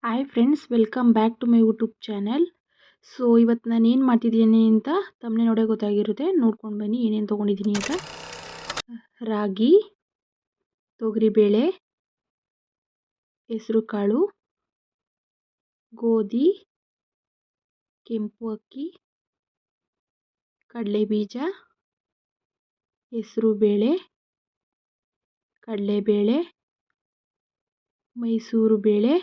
Hi friends, welcome back to my YouTube channel. So ಇವತ್ತು ನಾನು ಏನು ಮಾಡ್ತಿದ್ದೀನಿ ಅಂತ ತಮ್ಮನೇ ನೋಡೇ ಗೊತ್ತಾಗಿರುತ್ತೆ. ನೋಡ್ಕೊಂಡು ಬನ್ನಿ ಏನೇನು ತೊಗೊಂಡಿದ್ದೀನಿ ಅಂತ. ರಾಗಿ, ತೊಗರಿಬೇಳೆ, ಹೆಸರು ಕಾಳು, ಗೋಧಿ, ಕೆಂಪು ಅಕ್ಕಿ, ಕಡಲೆಬೀಜ, ಹೆಸರು ಬೇಳೆ, ಕಡಲೆಬೇಳೆ, ಮೈಸೂರು ಬೇಳೆ,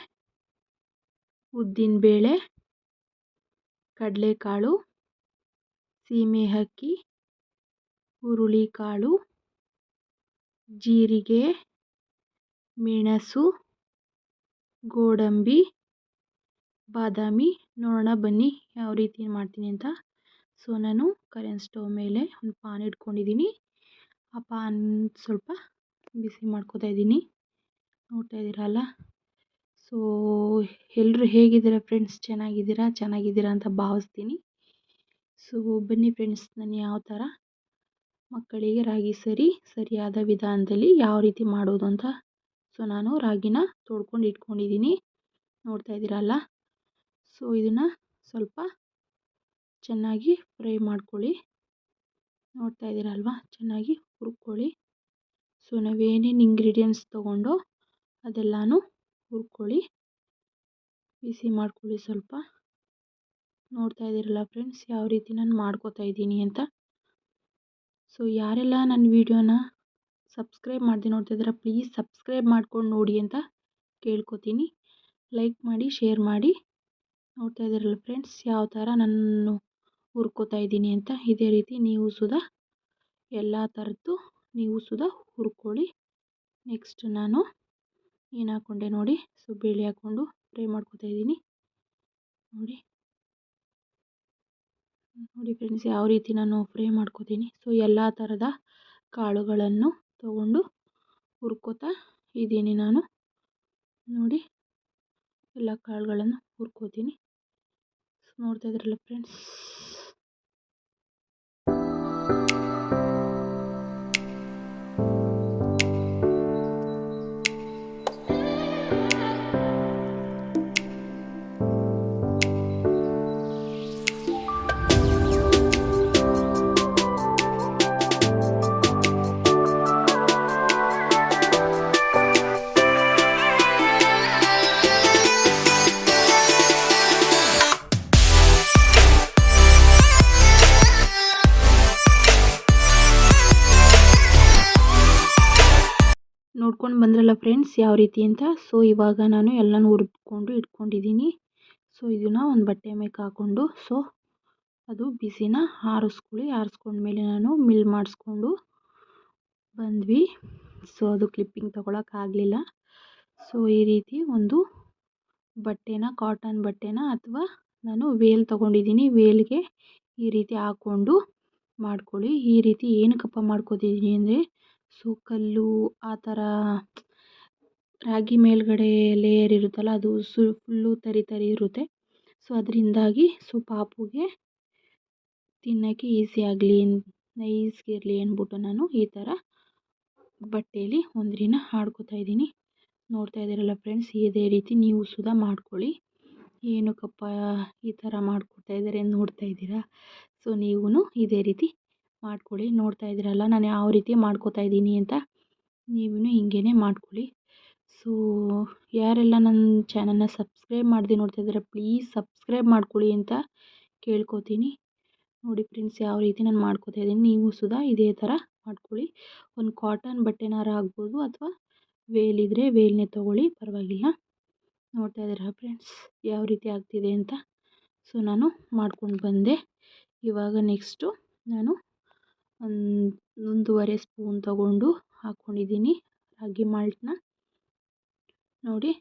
ಉದ್ದಿನಬೇಳೆ, ಕಡಲೆಕಾಳು, ಸೀಮೆ ಅಕ್ಕಿ, ಹುರುಳಿಕಾಳು, ಜೀರಿಗೆ, ಮೆಣಸು, ಗೋಡಂಬಿ, ಬಾದಾಮಿ. ನೋಡೋಣ ಬನ್ನಿ ಯಾವ ರೀತಿ ಮಾಡ್ತೀನಿ ಅಂತ. ಸೊ ನಾನು ಕರೆಂಟ್ ಸ್ಟವ್ ಮೇಲೆ ಒಂದು ಪಾನ್ ಇಟ್ಕೊಂಡಿದ್ದೀನಿ. ಆ ಪಾನ್ ಸ್ವಲ್ಪ ಬಿಸಿ ಮಾಡ್ಕೋತಾ ಇದ್ದೀನಿ. ನೋಡ್ತಾ ಇದ್ದೀರಲ್ಲ. ಸೊ ಎಲ್ಲರೂ ಹೇಗಿದ್ದೀರಾ ಫ್ರೆಂಡ್ಸ್? ಚೆನ್ನಾಗಿದ್ದೀರಾ ಅಂತ ಭಾವಿಸ್ತೀನಿ. ಸೊ ಬನ್ನಿ ಫ್ರೆಂಡ್ಸ್, ನಾನು ಯಾವ ಥರ ಮಕ್ಕಳಿಗೆ ರಾಗಿ ಸರಿಯಾದ ವಿಧಾನದಲ್ಲಿ ಯಾವ ರೀತಿ ಮಾಡೋದು ಅಂತ. ಸೊ ನಾನು ರಾಗಿನ ತೊಳ್ಕೊಂಡು ಇಟ್ಕೊಂಡಿದ್ದೀನಿ. ನೋಡ್ತಾ ಇದ್ದೀರಲ್ಲ. ಸೊ ಇದನ್ನು ಸ್ವಲ್ಪ ಚೆನ್ನಾಗಿ ಫ್ರೈ ಮಾಡ್ಕೊಳ್ಳಿ. ನೋಡ್ತಾ ಇದ್ದೀರಲ್ವ, ಚೆನ್ನಾಗಿ ಹುರ್ಕೊಳ್ಳಿ. ಸೊ ನಾವೇನೇನು ಇಂಗ್ರೀಡಿಯೆಂಟ್ಸ್ ತೊಗೊಂಡೋ ಅದೆಲ್ಲನೂ ಹುರ್ಕೊಳ್ಳಿ, ಬಿಸಿ ಮಾಡ್ಕೊಳ್ಳಿ ಸ್ವಲ್ಪ. ನೋಡ್ತಾ ಇದ್ದೀರಲ್ಲ ಫ್ರೆಂಡ್ಸ್, ಯಾವ ರೀತಿ ನಾನು ಮಾಡ್ಕೋತಾ ಇದ್ದೀನಿ ಅಂತ. ಸೊ ಯಾರೆಲ್ಲ ನನ್ನ ವಿಡಿಯೋನ ಸಬ್ಸ್ಕ್ರೈಬ್ ಮಾಡದೆ ನೋಡ್ತಾ ಇದ್ದೀರಾ, ಪ್ಲೀಸ್ ಸಬ್ಸ್ಕ್ರೈಬ್ ಮಾಡ್ಕೊಂಡು ನೋಡಿ ಅಂತ ಕೇಳ್ಕೊತೀನಿ. ಲೈಕ್ ಮಾಡಿ, ಶೇರ್ ಮಾಡಿ. ನೋಡ್ತಾ ಇದ್ದೀರಲ್ಲ ಫ್ರೆಂಡ್ಸ್, ಯಾವ ಥರ ನಾನು ಹುರ್ಕೋತಾ ಇದ್ದೀನಿ ಅಂತ. ಇದೇ ರೀತಿ ನೀವು ಸುಧಾ ಎಲ್ಲ ಥರದ್ದು ನೀವು ಸುಧಾ ಹುರ್ಕೊಳ್ಳಿ. ನೆಕ್ಸ್ಟ್ ನಾನು ಏನು ಹಾಕ್ಕೊಂಡೆ ನೋಡಿ, ಸೊ ಬೇಳೆ ಹಾಕ್ಕೊಂಡು ಫ್ರೈ ಮಾಡ್ಕೋತಾ ಇದ್ದೀನಿ. ನೋಡಿ ಫ್ರೆಂಡ್ಸ್, ಯಾವ ರೀತಿ ನಾನು ಫ್ರೈ ಮಾಡ್ಕೋತೀನಿ. ಸೊ ಎಲ್ಲ ಥರದ ಕಾಳುಗಳನ್ನು ತಗೊಂಡು ಹುರ್ಕೋತಾ ಇದ್ದೀನಿ ನಾನು. ನೋಡಿ, ಎಲ್ಲ ಕಾಳುಗಳನ್ನು ಹುರ್ಕೋತೀನಿ. ನೋಡ್ತಾ ಇದ್ರಲ್ಲ ಫ್ರೆಂಡ್ಸ್. ನೋಡ್ಕೊಂಡು ಬಂದ್ರಲ್ಲ ಫ್ರೆಂಡ್ಸ್ ಯಾವ ರೀತಿ ಅಂತ. ಸೊ ಇವಾಗ ನಾನು ಎಲ್ಲನೂ ಹುರಿದ್ಕೊಂಡು ಇಟ್ಕೊಂಡಿದ್ದೀನಿ. ಸೊ ಇದನ್ನು ಒಂದು ಬಟ್ಟೆ ಮೇಲೆ ಹಾಕ್ಕೊಂಡು ಸೊ ಅದು ಬಿಸಿನ ಆರಿಸ್ಕೊಂಡ್ಮೇಲೆ ನಾನು ಮಿಲ್ ಮಾಡಿಸ್ಕೊಂಡು ಬಂದ್ವಿ. ಸೊ ಅದು ಕ್ಲಿಪ್ಪಿಂಗ್ ತೊಗೊಳಕ್ಕಾಗಲಿಲ್ಲ. ಸೊ ಈ ರೀತಿ ಒಂದು ಬಟ್ಟೆನ, ಕಾಟನ್ ಬಟ್ಟೆನ ಅಥವಾ ನಾನು ವೇಲ್ ತೊಗೊಂಡಿದ್ದೀನಿ, ವೇಲ್ಗೆ ಈ ರೀತಿ ಹಾಕ್ಕೊಂಡು ಮಾಡ್ಕೊಳ್ಳಿ. ಈ ರೀತಿ ಏನಕ್ಕಪ್ಪ ಮಾಡ್ಕೋತಿದ್ದೀನಿ ಅಂದರೆ, ಸೊ ಕಲ್ಲು ಆ ಥರ ರಾಗಿ ಮೇಲ್ಗಡೆ ಲೇಯರ್ ಇರುತ್ತಲ್ಲ, ಅದು ಫುಲ್ಲು ತರಿ ಇರುತ್ತೆ. ಸೊ ಅದರಿಂದಾಗಿ ಸೊ ಪಾಪುಗೆ ತಿನ್ನೋಕ್ಕೆ ಈಸಿ ಆಗಲಿ, ನೈಸ್ಗಿರಲಿ ಅಂದ್ಬಿಟ್ಟು ನಾನು ಈ ಥರ ಬಟ್ಟೆಯಲ್ಲಿ ಒಂದ್ರಿನ ಆಡ್ಕೋತಾ ಇದ್ದೀನಿ. ನೋಡ್ತಾ ಇದ್ದೀರಲ್ಲ ಫ್ರೆಂಡ್ಸ್, ಇದೇ ರೀತಿ ನೀವು ಸುಧಾ ಮಾಡ್ಕೊಳ್ಳಿ. ಏನಕ್ಕಪ್ಪ ಈ ಥರ ಮಾಡ್ಕೊತಾ ಇದ್ದಾರೆ ನೋಡ್ತಾ ಇದ್ದೀರಾ. ಸೊ ನೀವು ಇದೇ ರೀತಿ ಮಾಡ್ಕೊಳ್ಳಿ. ನೋಡ್ತಾ ಇದ್ದೀರಲ್ಲ ನಾನು ಯಾವ ರೀತಿ ಮಾಡ್ಕೋತಾ ಇದ್ದೀನಿ ಅಂತ. ನೀವೂ ಹಿಂಗೇ ಮಾಡ್ಕೊಳ್ಳಿ. ಸೊ ಯಾರೆಲ್ಲ ನನ್ನ ಚಾನಲ್ನ ಸಬ್ಸ್ಕ್ರೈಬ್ ಮಾಡದೆ ನೋಡ್ತಾ ಇದ್ದೀರಾ, ಪ್ಲೀಸ್ ಸಬ್ಸ್ಕ್ರೈಬ್ ಮಾಡ್ಕೊಳ್ಳಿ ಅಂತ ಕೇಳ್ಕೊತೀನಿ. ನೋಡಿ ಫ್ರೆಂಡ್ಸ್, ಯಾವ ರೀತಿ ನಾನು ಮಾಡ್ಕೋತಾ ಇದ್ದೀನಿ. ನೀವು ಸುಧಾ ಇದೇ ಥರ ಮಾಡ್ಕೊಳ್ಳಿ. ಒಂದು ಕಾಟನ್ ಬಟ್ಟೆನಾರ ಆಗ್ಬೋದು ಅಥವಾ ವೇಲಿದ್ರೆ ವೇಲ್ನೇ ತೊಗೊಳ್ಳಿ, ಪರವಾಗಿಲ್ಲ. ನೋಡ್ತಾ ಇದ್ದೀರಾ ಫ್ರೆಂಡ್ಸ್ ಯಾವ ರೀತಿ ಆಗ್ತಿದೆ ಅಂತ. ಸೊ ನಾನು ಮಾಡ್ಕೊಂಡು ಬಂದೆ. ಇವಾಗ ನೆಕ್ಸ್ಟು ನಾನು 1.5 ಸ್ಪೂನ್ ತಗೊಂಡು ಹಾಕ್ಕೊಂಡಿದ್ದೀನಿ ರಾಗಿ ಮಾಲ್ಟನ್ನ. ನೋಡಿ,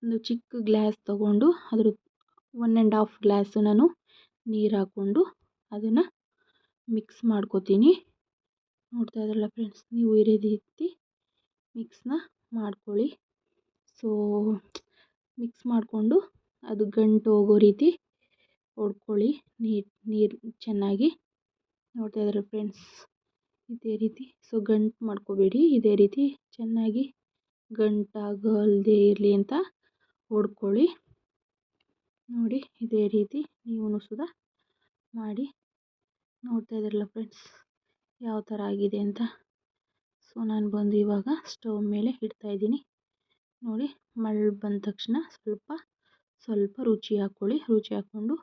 ಒಂದು ಚಿಕ್ಕ ಗ್ಲಾಸ್ ತಗೊಂಡು ಅದ್ರ 1.5 ಗ್ಲಾಸು ನಾನು ನೀರು ಹಾಕ್ಕೊಂಡು ಅದನ್ನು ಮಿಕ್ಸ್ ಮಾಡ್ಕೋತೀನಿ. ನೋಡ್ತಾ ಇದ್ರಲ್ಲ ಫ್ರೆಂಡ್ಸ್, ನೀವು ಇದೇ ರೀತಿ ಮಿಕ್ಸ್ನ ಮಾಡ್ಕೊಳ್ಳಿ. ಸೊ ಮಿಕ್ಸ್ ಮಾಡಿಕೊಂಡು ಅದು ಗಂಟು ಹೋಗೋ ರೀತಿ ಹೊಡ್ಕೊಳ್ಳಿ ನೀರು ಚೆನ್ನಾಗಿ. ನೋಡ್ತಾ ಇದ್ದಾರೆ ಫ್ರೆಂಡ್ಸ್, ಇದೇ ರೀತಿ. ಸೊ ಗಂಟು ಮಾಡ್ಕೋಬೇಡಿ, ಇದೇ ರೀತಿ ಚೆನ್ನಾಗಿ ಗಂಟಾಗಲ್ದೇ ಇರಲಿ ಅಂತ ಹೊಡ್ಕೊಳ್ಳಿ. ನೋಡಿ ಇದೇ ರೀತಿ ನೀವು ಸುಧಾ ಮಾಡಿ. ನೋಡ್ತಾ ಇದ್ದೀರಲ್ಲ ಫ್ರೆಂಡ್ಸ್ ಯಾವ ಥರ ಆಗಿದೆ ಅಂತ. ಸೊ ನಾನು ಬಂದು ಇವಾಗ ಸ್ಟವ್ ಮೇಲೆ ಇಡ್ತಾಯಿದ್ದೀನಿ. ನೋಡಿ ಮಳ್ಳು ಬಂದ ತಕ್ಷಣ ಸ್ವಲ್ಪ ರುಚಿ ಹಾಕ್ಕೊಳ್ಳಿ. ರುಚಿ ಹಾಕ್ಕೊಂಡು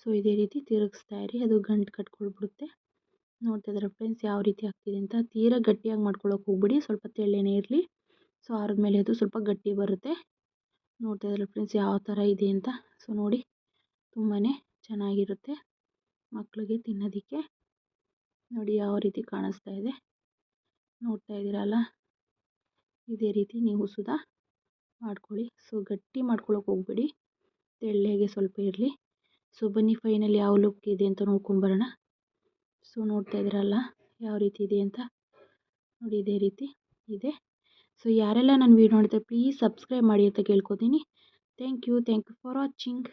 ಸೊ ಇದೇ ರೀತಿ ತಿರುಗಿಸ್ತಾ ಇರಿ, ಅದು ಗಂಟು ಕಟ್ಕೊಳ್ಬಿಡುತ್ತೆ. ನೋಡ್ತಾ ಇದ್ದಾರೆ ಫ್ರೆಂಡ್ಸ್ ಯಾವ ರೀತಿ ಆಗ್ತಿದೆ ಅಂತ. ತೀರಾ ಗಟ್ಟಿಯಾಗಿ ಮಾಡ್ಕೊಳ್ಳೋಕೆ ಹೋಗ್ಬಿಡಿ, ಸ್ವಲ್ಪ ತೆಳ್ಳನೇ ಇರಲಿ. ಸೊ ಆರಿದ್ಮೇಲೆ ಅದು ಸ್ವಲ್ಪ ಗಟ್ಟಿ ಬರುತ್ತೆ. ನೋಡ್ತಾ ಇದ್ದಾರೆ ಫ್ರೆಂಡ್ಸ್ ಯಾವ ಥರ ಇದೆ ಅಂತ. ಸೊ ನೋಡಿ ತುಂಬಾ ಚೆನ್ನಾಗಿರುತ್ತೆ ಮಕ್ಕಳಿಗೆ ತಿನ್ನೋದಕ್ಕೆ. ನೋಡಿ ಯಾವ ರೀತಿ ಕಾಣಿಸ್ತಾ ಇದೆ, ನೋಡ್ತಾ ಇದ್ದೀರಲ್ಲ. ಇದೇ ರೀತಿ ನೀವು ಸುಧಾ ಮಾಡ್ಕೊಳ್ಳಿ. ಸೊ ಗಟ್ಟಿ ಮಾಡ್ಕೊಳ್ಳೋಕೆ ಹೋಗ್ಬೇಡಿ, ತೆಳ್ಳಗೆ ಸ್ವಲ್ಪ ಇರಲಿ. ಸೊ ಬನ್ನಿ ಫೈನಲ್ ಯಾವ ಲುಕ್ ಇದೆ ಅಂತ ನೋಡ್ಕೊಂಬರೋಣ. ಸೊ ನೋಡ್ತಾ ಇದ್ದೀರಲ್ಲ ಯಾವ ರೀತಿ ಇದೆ ಅಂತ. ನೋಡಿ ಇದೇ ರೀತಿ ಇದೆ. ಸೊ ಯಾರೆಲ್ಲ ನನ್ನ ವೀಡಿಯೋ ನೋಡ್ತಾರೆ ಪ್ಲೀಸ್ ಸಬ್ಸ್ಕ್ರೈಬ್ ಮಾಡಿ ಅಂತ ಕೇಳ್ಕೊತೀನಿ. Thank you for watching.